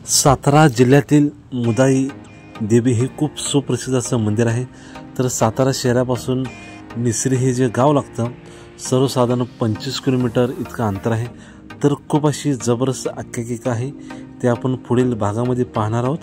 सातारा जिल्ह्यातील मुदाई देवी हे खूप सुप्रसिद्ध असं मंदिर आहे। तर सातारा शहरापासून निसरी हे जे गाव लागतं सर्वसाधारण 25 किलोमीटर इतका अंतर आहे। तर खूप अशी जबरदस्त आख्यायिका आहे ते आपण पुढील भागामध्ये पाहणार आहोत।